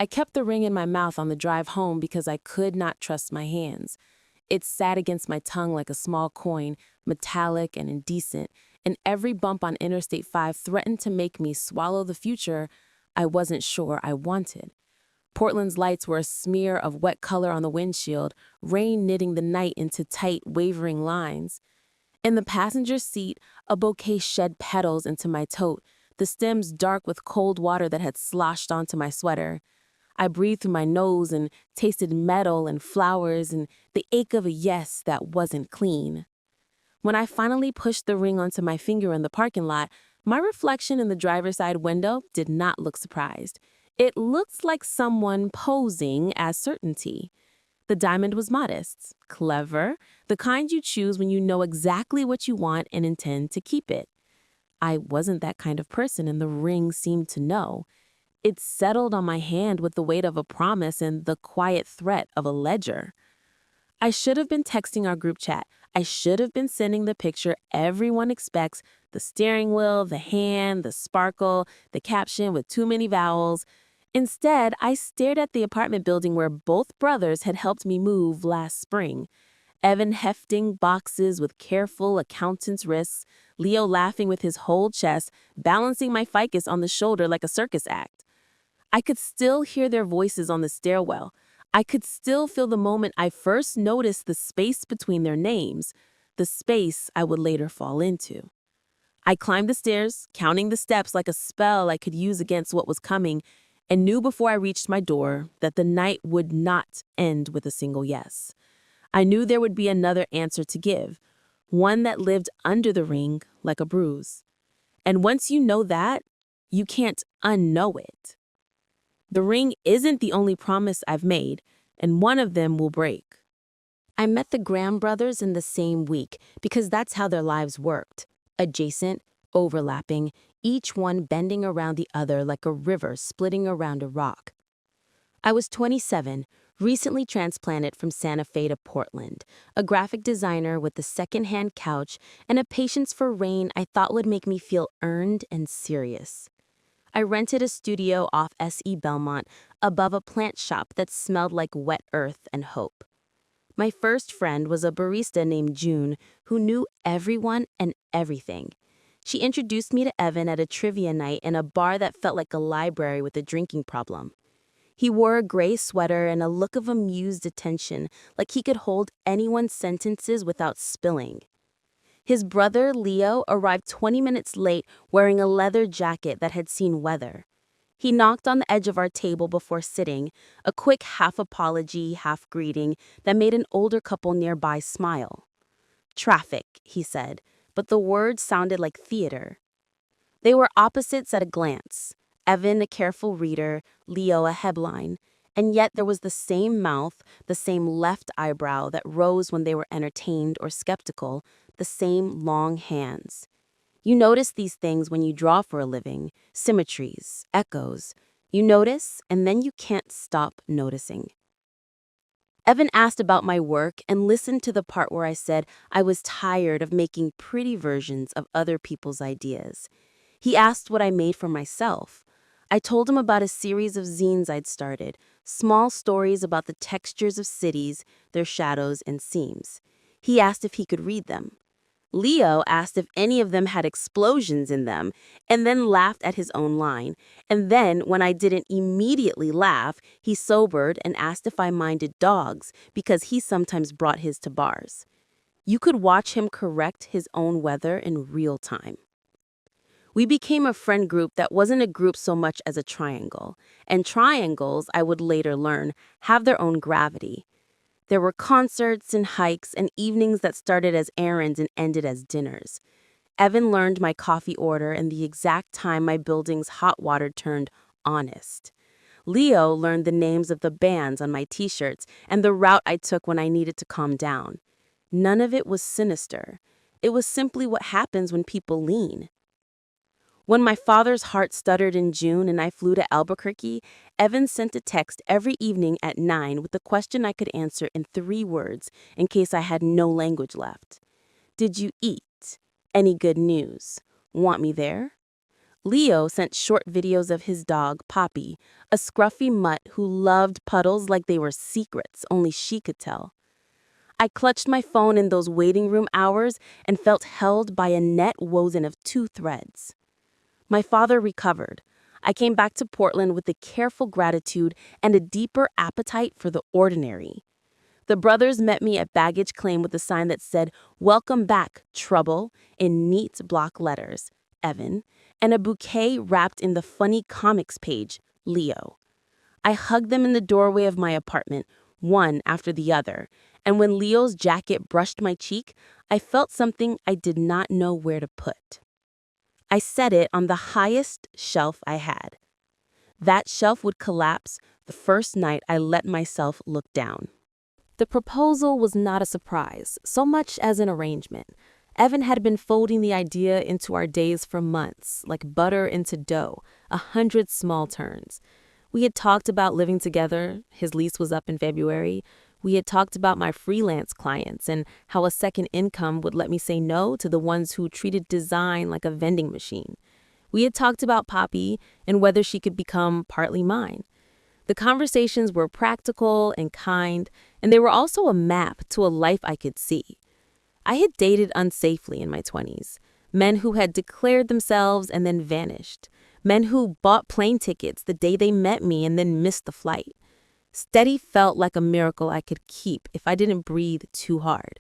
I kept the ring in my mouth on the drive home because I could not trust my hands. It sat against my tongue like a small coin, metallic and indecent, and every bump on Interstate 5 threatened to make me swallow the future I wasn't sure I wanted. Portland's lights were a smear of wet color on the windshield, rain knitting the night into tight, wavering lines. In the passenger seat, a bouquet shed petals into my tote, the stems dark with cold water that had sloshed onto my sweater. I breathed through my nose and tasted metal and flowers and the ache of a yes that wasn't clean. When I finally pushed the ring onto my finger in the parking lot, my reflection in the driver's side window did not look surprised. It looked like someone posing as certainty. The diamond was modest, clever, the kind you choose when you know exactly what you want and intend to keep it. I wasn't that kind of person, and the ring seemed to know. It settled on my hand with the weight of a promise and the quiet threat of a ledger. I should have been texting our group chat. I should have been sending the picture everyone expects, the steering wheel, the hand, the sparkle, the caption with too many vowels. Instead, I stared at the apartment building where both brothers had helped me move last spring. Evan hefting boxes with careful accountant's wrists, Leo laughing with his whole chest, balancing my ficus on the shoulder like a circus act. I could still hear their voices on the stairwell. I could still feel the moment I first noticed the space between their names, the space I would later fall into. I climbed the stairs, counting the steps like a spell I could use against what was coming, and knew before I reached my door that the night would not end with a single yes. I knew there would be another answer to give, one that lived under the ring like a bruise. And once you know that, you can't unknow it. The ring isn't the only promise I've made, and one of them will break. I met the Graham brothers in the same week because that's how their lives worked. Adjacent, overlapping, each one bending around the other like a river splitting around a rock. I was 27, recently transplanted from Santa Fe to Portland, a graphic designer with a secondhand couch and a patience for rain I thought would make me feel earned and serious. I rented a studio off S.E. Belmont above a plant shop that smelled like wet earth and hope. My first friend was a barista named June who knew everyone and everything. She introduced me to Evan at a trivia night in a bar that felt like a library with a drinking problem. He wore a gray sweater and a look of amused attention, like he could hold anyone's sentences without spilling. His brother, Leo, arrived 20 minutes late wearing a leather jacket that had seen weather. He knocked on the edge of our table before sitting, a quick half apology, half greeting that made an older couple nearby smile. "Traffic," he said, but the words sounded like theater. They were opposites at a glance. Evan, a careful reader, Leo, a headline. And yet there was the same mouth, the same left eyebrow that rose when they were entertained or skeptical, the same long hands. You notice these things when you draw for a living, symmetries, echoes. You notice, and then you can't stop noticing. Evan asked about my work and listened to the part where I said I was tired of making pretty versions of other people's ideas. He asked what I made for myself. I told him about a series of zines I'd started, small stories about the textures of cities, their shadows and seams. He asked if he could read them. Leo asked if any of them had explosions in them, and then laughed at his own line. And then, when I didn't immediately laugh, he sobered and asked if I minded dogs, because he sometimes brought his to bars. You could watch him correct his own weather in real time. We became a friend group that wasn't a group so much as a triangle. And triangles, I would later learn, have their own gravity. There were concerts and hikes and evenings that started as errands and ended as dinners. Evan learned my coffee order and the exact time my building's hot water turned honest. Leo learned the names of the bands on my t-shirts and the route I took when I needed to calm down. None of it was sinister. It was simply what happens when people lean. When my father's heart stuttered in June and I flew to Albuquerque, Evan sent a text every evening at 9 with a question I could answer in 3 words in case I had no language left. Did you eat? Any good news? Want me there? Leo sent short videos of his dog, Poppy, a scruffy mutt who loved puddles like they were secrets only she could tell. I clutched my phone in those waiting room hours and felt held by a net woven of two threads. My father recovered. I came back to Portland with a careful gratitude and a deeper appetite for the ordinary. The brothers met me at baggage claim with a sign that said, "Welcome back, Trouble," in neat block letters, Evan, and a bouquet wrapped in the funny comics page, Leo. I hugged them in the doorway of my apartment, one after the other, and when Leo's jacket brushed my cheek, I felt something I did not know where to put. I set it on the highest shelf I had. That shelf would collapse the first night I let myself look down. The proposal was not a surprise, so much as an arrangement. Evan had been folding the idea into our days for months, like butter into dough, 100 small turns. We had talked about living together. His lease was up in February. We had talked about my freelance clients and how a second income would let me say no to the ones who treated design like a vending machine. We had talked about Poppy and whether she could become partly mine. The conversations were practical and kind, and they were also a map to a life I could see. I had dated unsafely in my 20s, men who had declared themselves and then vanished, men who bought plane tickets the day they met me and then missed the flight. Steady felt like a miracle I could keep if I didn't breathe too hard.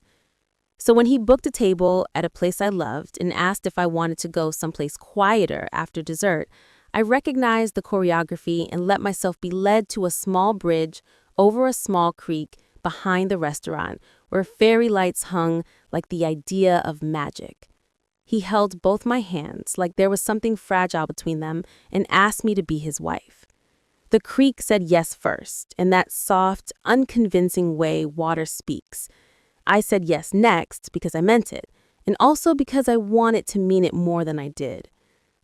So when he booked a table at a place I loved and asked if I wanted to go someplace quieter after dessert, I recognized the choreography and let myself be led to a small bridge over a small creek behind the restaurant where fairy lights hung like the idea of magic. He held both my hands like there was something fragile between them and asked me to be his wife. The creek said yes first, in that soft, unconvincing way water speaks. I said yes next because I meant it, and also because I wanted to mean it more than I did.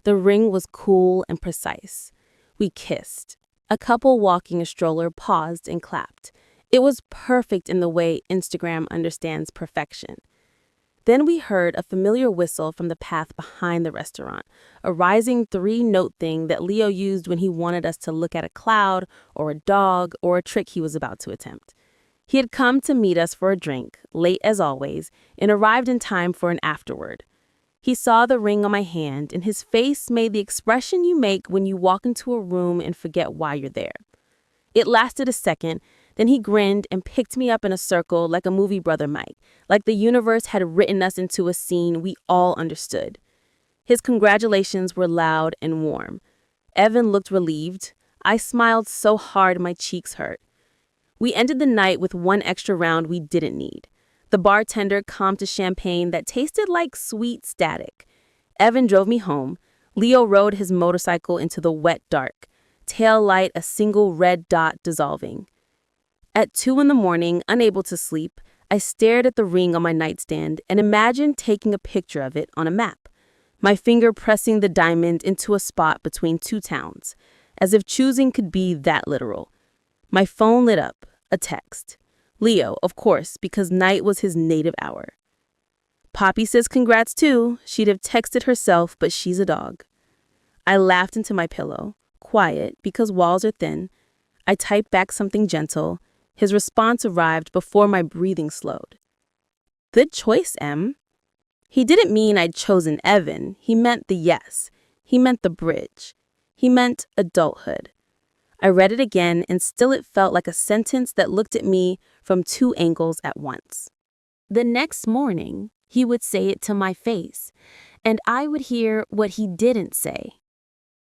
The ring was cool and precise. We kissed. A couple walking a stroller paused and clapped. It was perfect in the way Instagram understands perfection. Then we heard a familiar whistle from the path behind the restaurant, a rising 3-note thing that Leo used when he wanted us to look at a cloud or a dog or a trick he was about to attempt. He had come to meet us for a drink, late as always, and arrived in time for an afterward. He saw the ring on my hand, and his face made the expression you make when you walk into a room and forget why you're there. It lasted a second, then he grinned and picked me up in a circle like a movie brother might, like the universe had written us into a scene we all understood. His congratulations were loud and warm. Evan looked relieved. I smiled so hard my cheeks hurt. We ended the night with one extra round we didn't need. The bartender comped a champagne that tasted like sweet static. Evan drove me home. Leo rode his motorcycle into the wet dark, tail light a single red dot dissolving. At 2 a.m, unable to sleep, I stared at the ring on my nightstand and imagined taking a picture of it on a map, my finger pressing the diamond into a spot between two towns, as if choosing could be that literal. My phone lit up, a text. Leo, of course, because night was his native hour. Poppy says congrats too. She'd have texted herself, but she's a dog. I laughed into my pillow, quiet because walls are thin. I typed back something gentle. His response arrived before my breathing slowed. Good choice, Em. He didn't mean I'd chosen Evan. He meant the yes. He meant the bridge. He meant adulthood. I read it again, and still it felt like a sentence that looked at me from 2 angles at once. The next morning, he would say it to my face, and I would hear what he didn't say.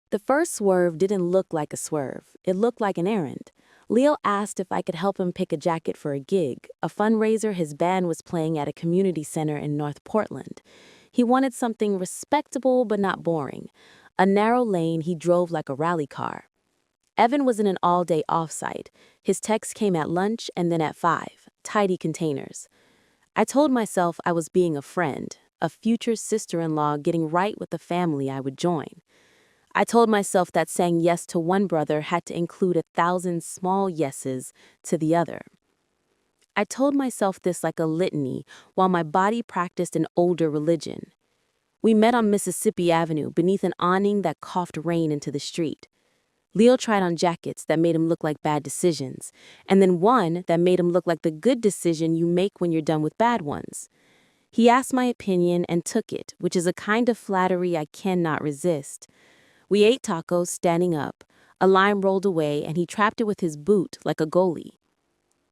The first swerve didn't look like a swerve. It looked like an errand. Leo asked if I could help him pick a jacket for a gig, a fundraiser his band was playing at a community center in North Portland. He wanted something respectable but not boring. A narrow lane he drove like a rally car. Evan was in an all-day off-site. His text came at lunch and then at 5, tidy containers. I told myself I was being a friend, a future sister-in-law getting right with the family I would join. I told myself that saying yes to one brother had to include 1,000 small yeses to the other. I told myself this like a litany while my body practiced an older religion. We met on Mississippi Avenue beneath an awning that coughed rain into the street. Leo tried on jackets that made him look like bad decisions, and then one that made him look like the good decision you make when you're done with bad ones. He asked my opinion and took it, which is a kind of flattery I cannot resist. We ate tacos standing up. A lime rolled away, and he trapped it with his boot like a goalie.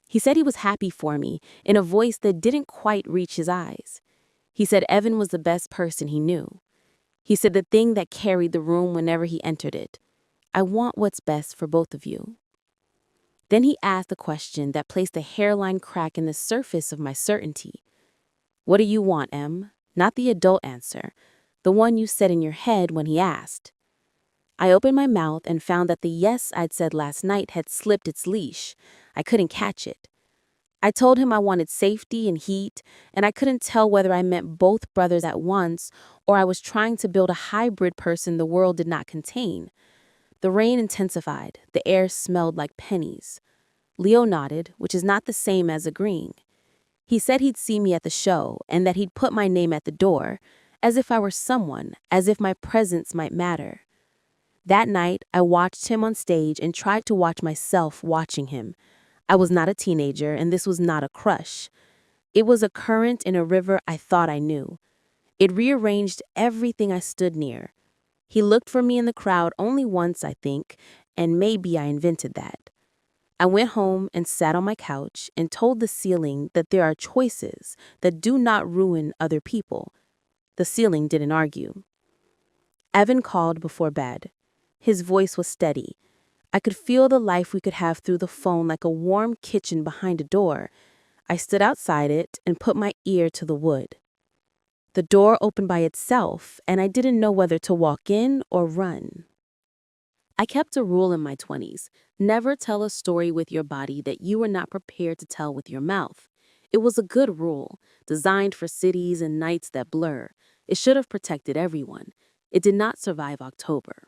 He said he was happy for me, in a voice that didn't quite reach his eyes. He said Evan was the best person he knew. He said the thing that carried the room whenever he entered it. I want what's best for both of you. Then he asked a question that placed a hairline crack in the surface of my certainty. What do you want, Em? Not the adult answer, the one you said in your head when he asked. I opened my mouth and found that the yes I'd said last night had slipped its leash. I couldn't catch it. I told him I wanted safety and heat, and I couldn't tell whether I meant both brothers at once or I was trying to build a hybrid person the world did not contain. The rain intensified. The air smelled like pennies. Leo nodded, which is not the same as agreeing. He said he'd see me at the show and that he'd put my name at the door, as if I were someone, as if my presence might matter. That night, I watched him on stage and tried to watch myself watching him. I was not a teenager, and this was not a crush. It was a current in a river I thought I knew. It rearranged everything I stood near. He looked for me in the crowd only once, I think, and maybe I invented that. I went home and sat on my couch and told the ceiling that there are choices that do not ruin other people. The ceiling didn't argue. Evan called before bed. His voice was steady. I could feel the life we could have through the phone like a warm kitchen behind a door. I stood outside it and put my ear to the wood. The door opened by itself, and I didn't know whether to walk in or run. I kept a rule in my 20s. Never tell a story with your body that you were not prepared to tell with your mouth. It was a good rule, designed for cities and nights that blur. It should have protected everyone. It did not survive October.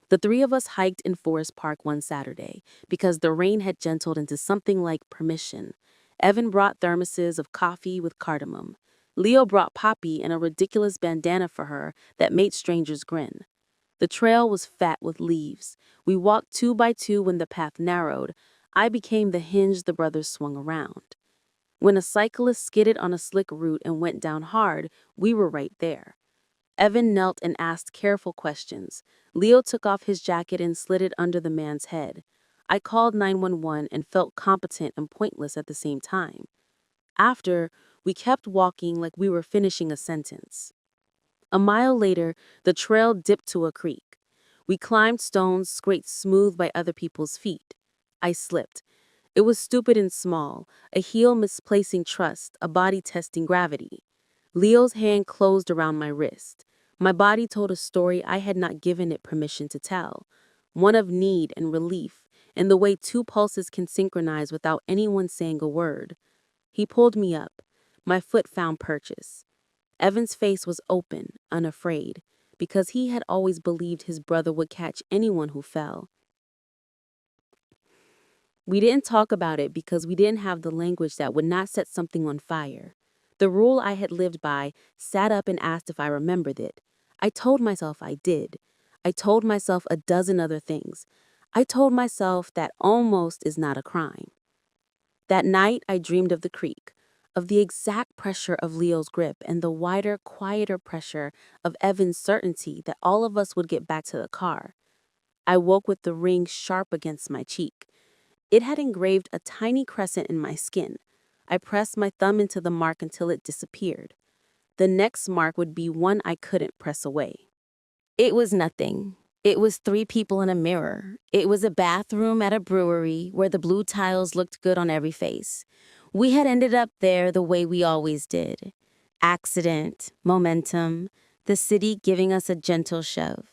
The three of us hiked in Forest Park one Saturday because the rain had gentled into something like permission. Evan brought thermoses of coffee with cardamom. Leo brought Poppy and a ridiculous bandana for her that made strangers grin. The trail was fat with leaves. We walked 2 by 2 when the path narrowed. I became the hinge the brothers swung around. When a cyclist skidded on a slick route and went down hard, we were right there. Evan knelt and asked careful questions. Leo took off his jacket and slid it under the man's head. I called 911 and felt competent and pointless at the same time. After, we kept walking like we were finishing a sentence. A mile later, the trail dipped to a creek. We climbed stones scraped smooth by other people's feet. I slipped. It was stupid and small, a heel misplacing trust, a body testing gravity. Leo's hand closed around my wrist. My body told a story I had not given it permission to tell, one of need and relief, and the way 2 pulses can synchronize without anyone saying a word. He pulled me up. My foot found purchase. Evan's face was open, unafraid, because he had always believed his brother would catch anyone who fell. We didn't talk about it because we didn't have the language that would not set something on fire. The rule I had lived by sat up and asked if I remembered it. I told myself I did. I told myself a dozen other things. I told myself that almost is not a crime. That night, I dreamed of the creek, of the exact pressure of Leo's grip and the wider, quieter pressure of Evan's certainty that all of us would get back to the car. I woke with the ring sharp against my cheek. It had engraved a tiny crescent in my skin. I pressed my thumb into the mark until it disappeared. The next mark would be one I couldn't press away. It was nothing. It was 3 people in a mirror. It was a bathroom at a brewery where the blue tiles looked good on every face. We had ended up there the way we always did. Accident, momentum, the city giving us a gentle shove.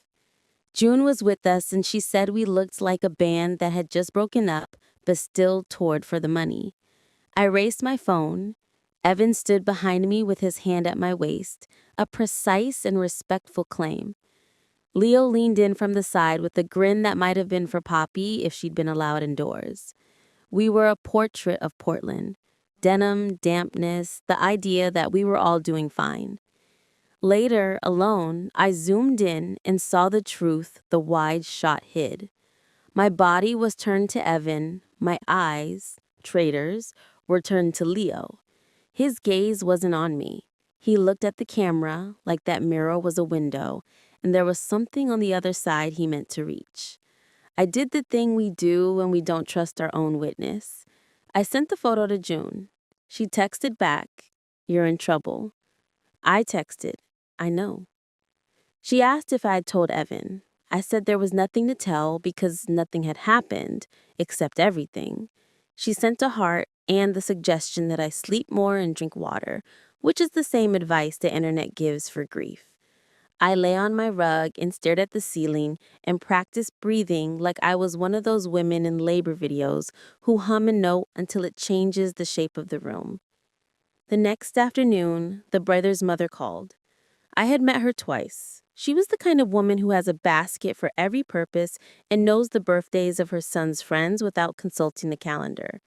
June was with us and she said we looked like a band that had just broken up but still toured for the money. I raised my phone. Evan stood behind me with his hand at my waist, a precise and respectful claim. Leo leaned in from the side with a grin that might have been for Poppy if she'd been allowed indoors. We were a portrait of Portland. Denim, dampness, the idea that we were all doing fine. Later, alone, I zoomed in and saw the truth the wide shot hid. My body was turned to Evan, my eyes, traitors, were turned to Leo. His gaze wasn't on me. He looked at the camera like that mirror was a window, and there was something on the other side he meant to reach. I did the thing we do when we don't trust our own witness. I sent the photo to June. She texted back, "You're in trouble." I texted, "I know." She asked if I had told Evan. I said there was nothing to tell because nothing had happened, except everything. She sent a heart and the suggestion that I sleep more and drink water, which is the same advice the internet gives for grief. I lay on my rug and stared at the ceiling and practiced breathing like I was one of those women in labor videos who hum a note until it changes the shape of the room. The next afternoon, the brother's mother called. I had met her twice. She was the kind of woman who has a basket for every purpose and knows the birthdays of her son's friends without consulting the calendar.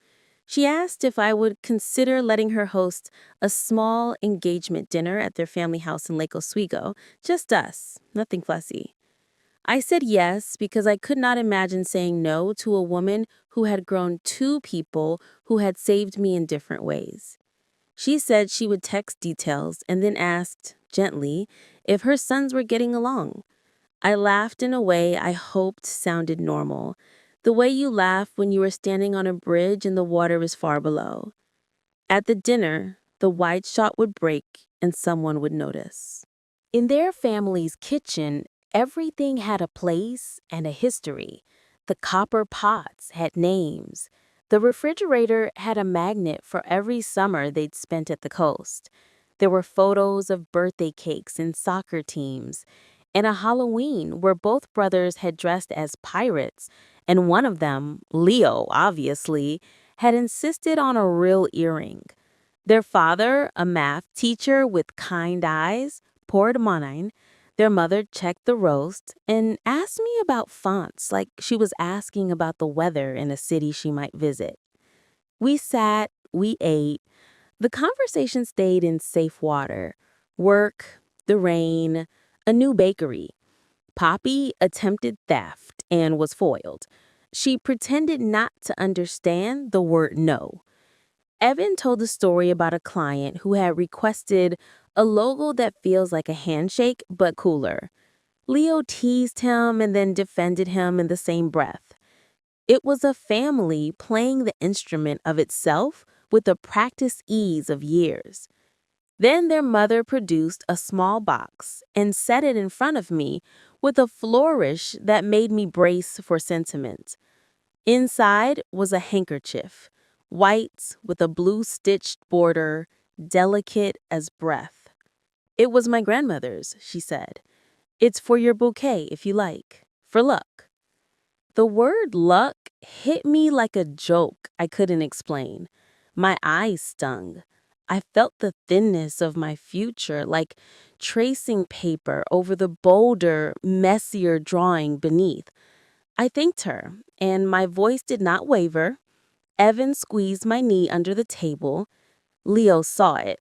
She asked if I would consider letting her host a small engagement dinner at their family house in Lake Oswego, just us, nothing fussy. I said yes because I could not imagine saying no to a woman who had grown two people who had saved me in different ways. She said she would text details and then asked, gently, if her sons were getting along. I laughed in a way I hoped sounded normal, the way you laugh when you are standing on a bridge and the water is far below. At the dinner, the wide shot would break and someone would notice. In their family's kitchen, everything had a place and a history. The copper pots had names. The refrigerator had a magnet for every summer they'd spent at the coast. There were photos of birthday cakes and soccer teams, and a Halloween where both brothers had dressed as pirates, and one of them, Leo, obviously, had insisted on a real earring. Their father, a math teacher with kind eyes, poured wine. Their mother checked the roast and asked me about fonts like she was asking about the weather in a city she might visit. We sat, we ate. The conversation stayed in safe water. Work, the rain, a new bakery. Poppy attempted theft and was foiled. She pretended not to understand the word no. Evan told a story about a client who had requested a logo that feels like a handshake but cooler. Leo teased him and then defended him in the same breath. It was a family playing the instrument of itself with the practiced ease of years. Then their mother produced a small box and set it in front of me with a flourish that made me brace for sentiment. Inside was a handkerchief, white with a blue stitched border, delicate as breath. "It was my grandmother's," she said. "It's for your bouquet if you like, for luck." The word luck hit me like a joke I couldn't explain. My eyes stung. I felt the thinness of my future, like tracing paper over the bolder, messier drawing beneath. I thanked her, and my voice did not waver. Evan squeezed my knee under the table. Leo saw it.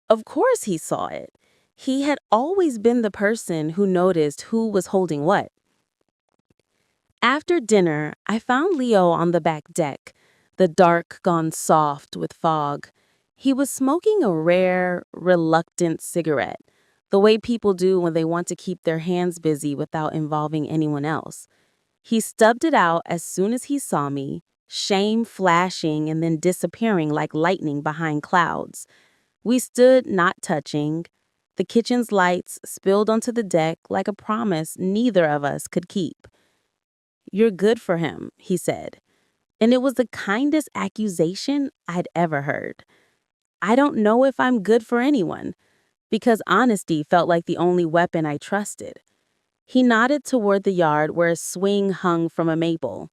Of course he saw it. He had always been the person who noticed who was holding what. After dinner, I found Leo on the back deck, the dark gone soft with fog. He was smoking a rare, reluctant cigarette, the way people do when they want to keep their hands busy without involving anyone else. He stubbed it out as soon as he saw me, shame flashing and then disappearing like lightning behind clouds. We stood not touching. The kitchen's lights spilled onto the deck like a promise neither of us could keep. "You're good for him," he said. And it was the kindest accusation I'd ever heard. I don't know if I'm good for anyone, because honesty felt like the only weapon I trusted. He nodded toward the yard where a swing hung from a maple.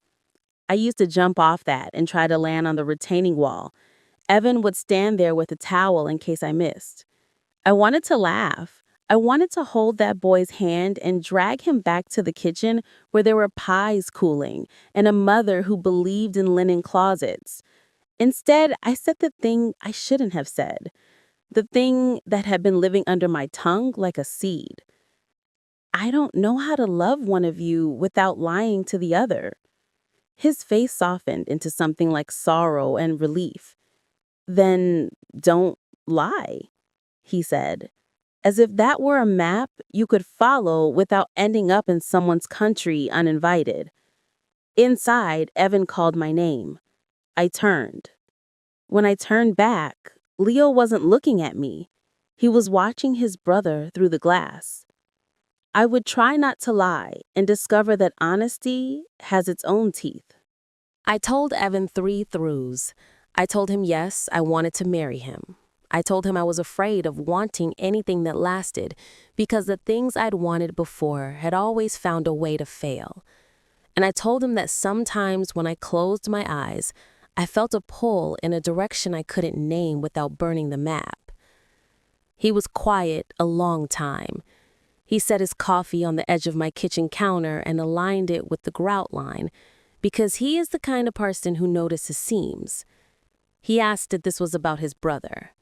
I used to jump off that and try to land on the retaining wall. Evan would stand there with a towel in case I missed. I wanted to laugh. I wanted to hold that boy's hand and drag him back to the kitchen where there were pies cooling and a mother who believed in linen closets. Instead, I said the thing I shouldn't have said. the thing that had been living under my tongue like a seed. I don't know how to love one of you without lying to the other. His face softened into something like sorrow and relief. Then don't lie, he said, as if that were a map you could follow without ending up in someone's country uninvited. Inside, Evan called my name. I turned. When I turned back, Leo wasn't looking at me. He was watching his brother through the glass. I would try not to lie and discover that honesty has its own teeth. I told Evan 3 throughs. I told him yes, I wanted to marry him. I told him I was afraid of wanting anything that lasted because the things I'd wanted before had always found a way to fail. And I told him that sometimes when I closed my eyes, I felt a pull in a direction I couldn't name without burning the map. He was quiet a long time. He set his coffee on the edge of my kitchen counter and aligned it with the grout line, because he is the kind of person who notices seams. He asked if this was about his brother.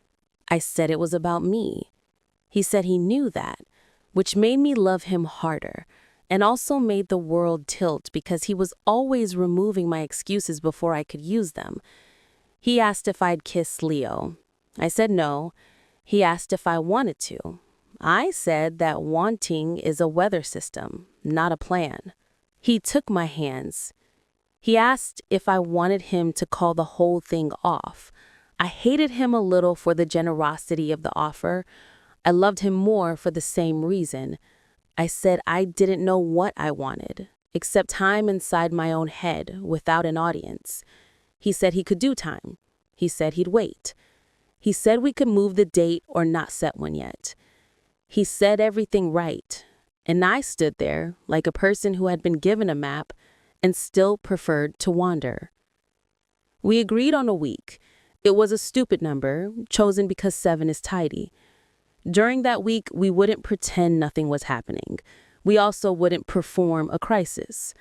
I said it was about me. He said he knew that, which made me love him harder, and also made the world tilt because he was always removing my excuses before I could use them. He asked if I'd kiss Leo. I said no. He asked if I wanted to. I said that wanting is a weather system, not a plan. He took my hands. He asked if I wanted him to call the whole thing off. I hated him a little for the generosity of the offer. I loved him more for the same reason. I said I didn't know what I wanted, except time inside my own head without an audience. He said he could do time. He said he'd wait. He said we could move the date or not set one yet. He said everything right, and I stood there like a person who had been given a map and still preferred to wander. We agreed on a week. It was a stupid number, chosen because 7 is tidy. During that week, we wouldn't pretend nothing was happening. We also wouldn't perform a crisis.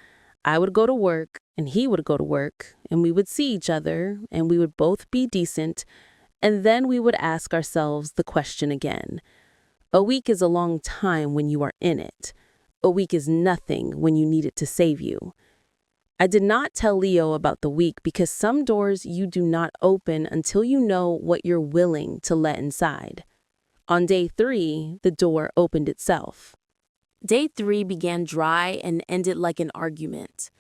I would go to work, and he would go to work, and we would see each other, and we would both be decent, and then we would ask ourselves the question again. A week is a long time when you are in it. A week is nothing when you need it to save you. I did not tell Leo about the week because some doors you do not open until you know what you're willing to let inside. On day 3, the door opened itself. Day 3 began dry and ended like an argument.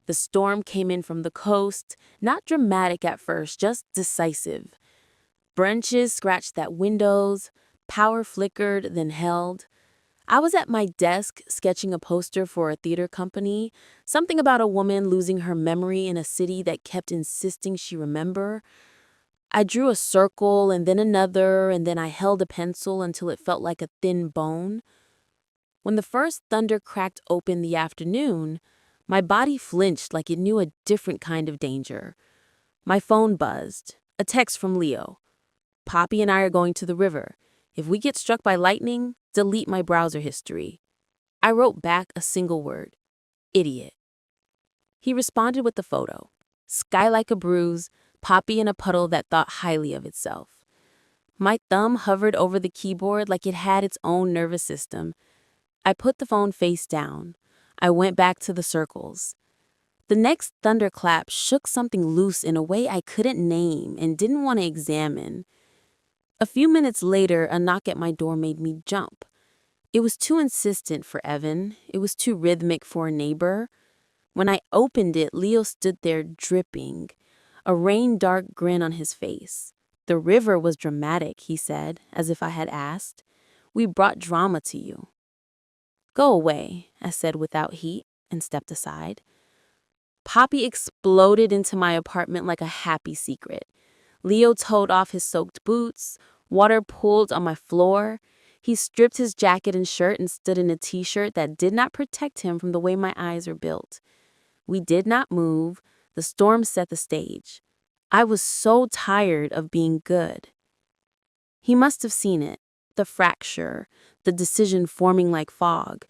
The storm came in from the coast, not dramatic at first, just decisive. Branches scratched at windows, power flickered, then held. I was at my desk sketching a poster for a theater company, something about a woman losing her memory in a city that kept insisting she remember. I drew a circle and then another, and then I held a pencil until it felt like a thin bone. When the first thunder cracked open the afternoon, my body flinched like it knew a different kind of danger. My phone buzzed, a text from Leo. Poppy and I are going to the river. If we get struck by lightning, delete my browser history. I wrote back a single word, idiot. He responded with the photo. Sky like a bruise, Poppy in a puddle that thought highly of itself. My thumb hovered over the keyboard like it had its own nervous system. I put the phone face down. I went back to the circles. The next thunderclap shook something loose in a way I couldn't name and didn't want to examine. A few minutes later, a knock at my door made me jump. It was too insistent for Evan. It was too rhythmic for a neighbor. When I opened it, Leo stood there dripping, a rain-dark grin on his face. The river was dramatic, he said, as if I had asked. We brought drama to you. Go away, I said without heat, and stepped aside. Poppy exploded into my apartment like a happy secret. Leo towed off his soaked boots. Water pooled on my floor. He stripped his jacket and shirt and stood in a t-shirt that did not protect him from the way my eyes are built. We did not move. The storm set the stage. I was so tired of being good. He must have seen it, the fracture, the decision forming like fog.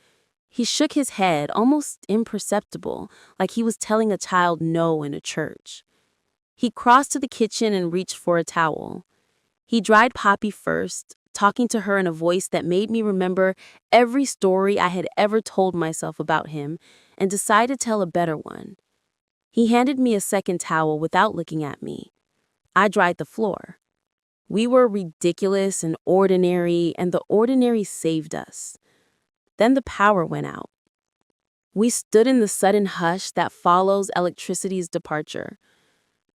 He shook his head, almost imperceptible, like he was telling a child no in a church. He crossed to the kitchen and reached for a towel. He dried Poppy first, talking to her in a voice that made me remember every story I had ever told myself about him and decide to tell a better one. He handed me a second towel without looking at me. I dried the floor. We were ridiculous and ordinary, and the ordinary saved us. Then the power went out. We stood in the sudden hush that follows electricity's departure.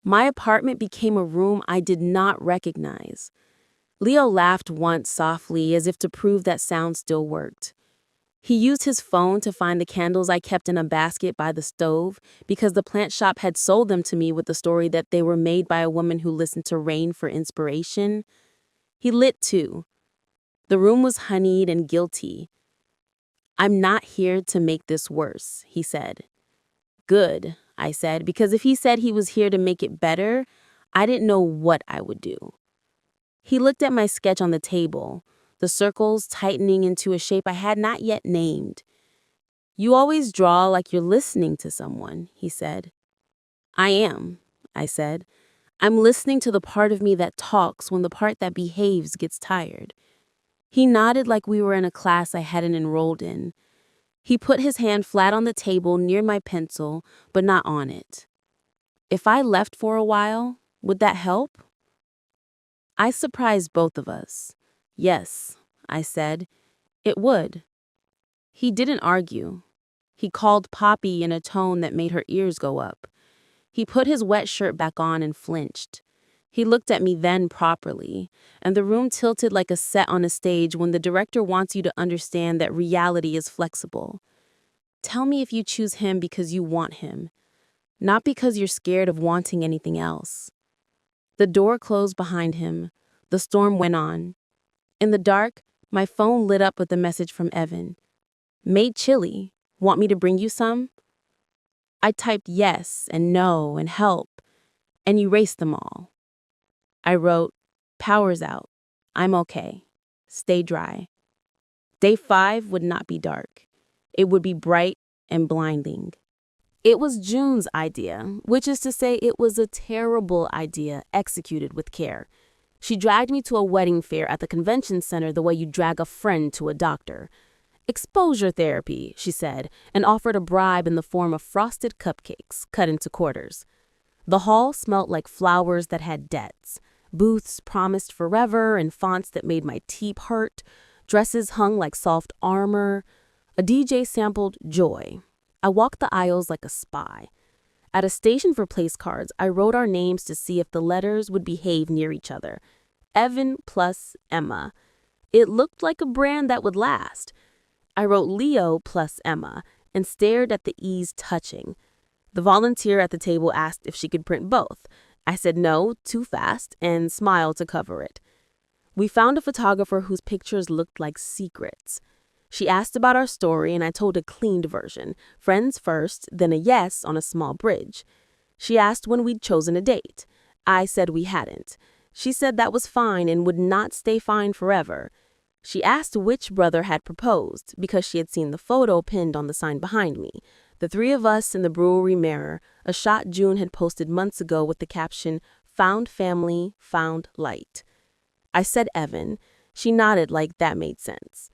My apartment became a room I did not recognize. Leo laughed once softly, as if to prove that sound still worked. He used his phone to find the candles I kept in a basket by the stove because the plant shop had sold them to me with the story that they were made by a woman who listened to rain for inspiration. He lit too. The room was honeyed and guilty. "I'm not here to make this worse," he said. "Good," I said, because if he said he was here to make it better, I didn't know what I would do. He looked at my sketch on the table, the circles tightening into a shape I had not yet named. "You always draw like you're listening to someone," he said. "I am," I said. "I'm listening to the part of me that talks when the part that behaves gets tired." He nodded like we were in a class I hadn't enrolled in. He put his hand flat on the table near my pencil, but not on it. "If I left for a while, would that help?" I surprised both of us. "Yes," I said, "it would." He didn't argue. He called Poppy in a tone that made her ears go up. He put his wet shirt back on and flinched. He looked at me then properly, and the room tilted like a set on a stage when the director wants you to understand that reality is flexible. "Tell me if you choose him because you want him, not because you're scared of wanting anything else." The door closed behind him. The storm went on. In the dark, my phone lit up with a message from Evan. "Made chili. Want me to bring you some?" I typed yes and no and help, and erased them all. I wrote, "Power's out. I'm okay. Stay dry." Day 5 would not be dark. It would be bright and blinding. It was June's idea, which is to say it was a terrible idea executed with care. She dragged me to a wedding fair at the convention center the way you drag a friend to a doctor. "Exposure therapy," she said, and offered a bribe in the form of frosted cupcakes cut into quarters. The hall smelt like flowers that had debts. Booths promised forever and fonts that made my teeth hurt. Dresses hung like soft armor. A DJ sampled Joy. I walked the aisles like a spy. At a station for place cards, I wrote our names to see if the letters would behave near each other. Evan plus Emma. It looked like a brand that would last. I wrote Leo plus Emma and stared at the E's touching. The volunteer at the table asked if she could print both. I said no, too fast, and smiled to cover it. We found a photographer whose pictures looked like secrets. She asked about our story, and I told a cleaned version, friends first, then a yes on a small bridge. She asked when we'd chosen a date. I said we hadn't. She said that was fine and would not stay fine forever. She asked which brother had proposed, because she had seen the photo pinned on the sign behind me. The 3 of us in the brewery mirror, a shot June had posted months ago with the caption, "Found family, found light." I said Evan. She nodded like that made sense.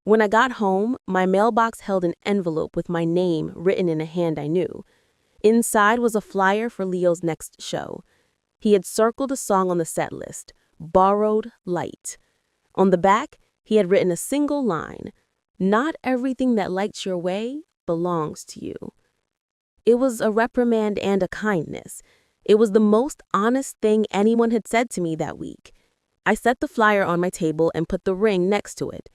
When I got home, my mailbox held an envelope with my name written in a hand I knew. Inside was a flyer for Leo's next show. He had circled a song on the set list, "Borrowed Light." On the back, he had written a single line, "Not everything that lights your way belongs to you." It was a reprimand and a kindness. It was the most honest thing anyone had said to me that week. I set the flyer on my table and put the ring next to it.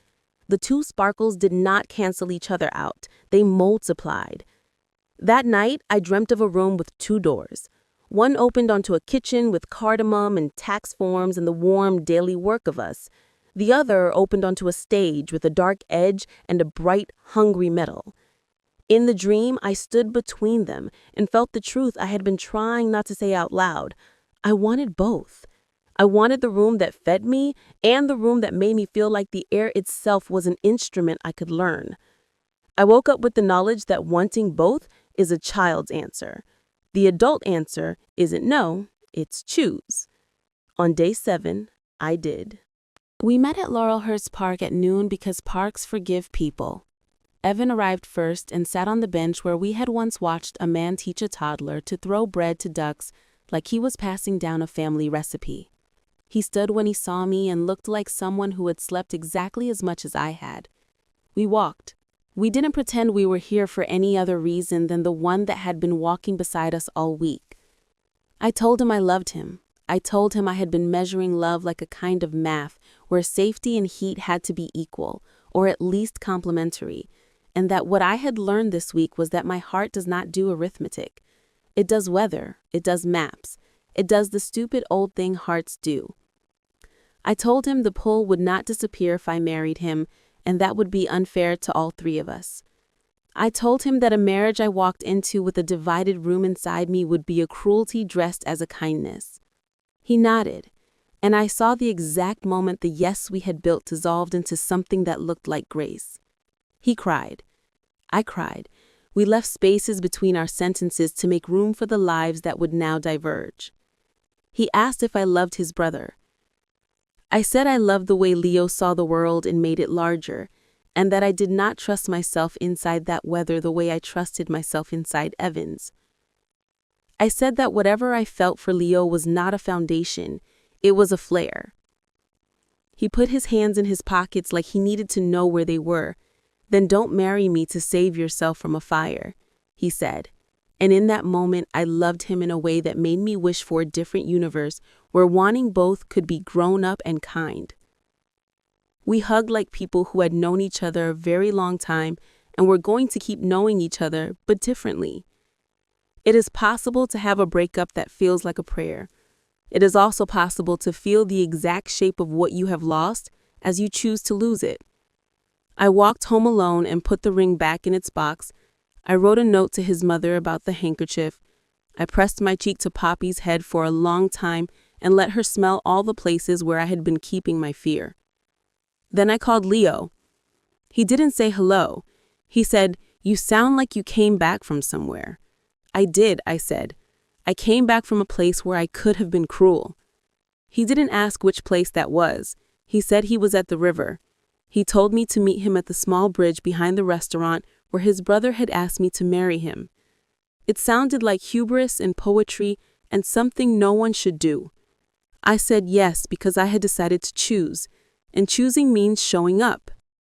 The 2 sparkles did not cancel each other out. They multiplied. That night, I dreamt of a room with 2 doors. One opened onto a kitchen with cardamom and tax forms and the warm daily work of us. The other opened onto a stage with a dark edge and a bright, hungry middle. In the dream, I stood between them and felt the truth I had been trying not to say out loud. I wanted both. I wanted the room that fed me and the room that made me feel like the air itself was an instrument I could learn. I woke up with the knowledge that wanting both is a child's answer. The adult answer isn't no, it's choose. On day 7, I did. We met at Laurelhurst Park at noon because parks forgive people. Evan arrived first and sat on the bench where we had once watched a man teach a toddler to throw bread to ducks like he was passing down a family recipe. He stood when he saw me and looked like someone who had slept exactly as much as I had. We walked. We didn't pretend we were here for any other reason than the one that had been walking beside us all week. I told him I loved him. I told him I had been measuring love like a kind of math where safety and heat had to be equal, or at least complementary, and that what I had learned this week was that my heart does not do arithmetic. It does weather, it does maps, it does the stupid old thing hearts do. I told him the pull would not disappear if I married him, and that would be unfair to all three of us. I told him that a marriage I walked into with a divided room inside me would be a cruelty dressed as a kindness. He nodded, and I saw the exact moment the yes we had built dissolved into something that looked like grace. He cried. I cried. We left spaces between our sentences to make room for the lives that would now diverge. He asked if I loved his brother. I said I loved the way Leo saw the world and made it larger, and that I did not trust myself inside that weather the way I trusted myself inside Evan's. I said that whatever I felt for Leo was not a foundation, it was a flare. He put his hands in his pockets like he needed to know where they were. Then don't marry me to save yourself from a fire, he said. And in that moment, I loved him in a way that made me wish for a different universe where wanting both could be grown up and kind. We hugged like people who had known each other a very long time and were going to keep knowing each other, but differently. It is possible to have a breakup that feels like a prayer. It is also possible to feel the exact shape of what you have lost as you choose to lose it. I walked home alone and put the ring back in its box. I wrote a note to his mother about the handkerchief. I pressed my cheek to Poppy's head for a long time and let her smell all the places where I had been keeping my fear. Then I called Leo. He didn't say hello. He said, "You sound like you came back from somewhere." I did, I said. I came back from a place where I could have been cruel. He didn't ask which place that was. He said he was at the river. He told me to meet him at the small bridge behind the restaurant where his brother had asked me to marry him. It sounded like hubris and poetry and something no one should do. I said yes because I had decided to choose, and choosing means showing up.